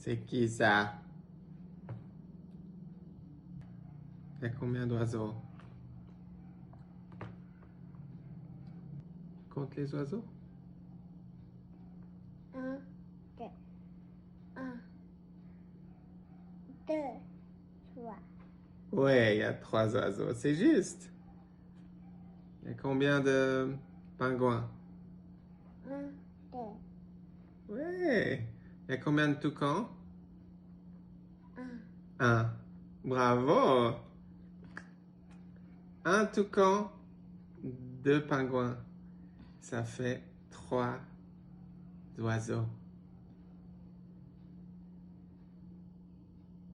C'est qui ça? Il y a combien d'oiseaux? Compte les oiseaux? 1, 2, 1, 2, 3. Ouais, il y a 3 oiseaux, c'est juste. Il y a combien de pingouins? 1, 2, Ouais. Il y a combien de toucans? 1. 1. Bravo. Un toucan, 2 pingouins. Ça fait 3 oiseaux.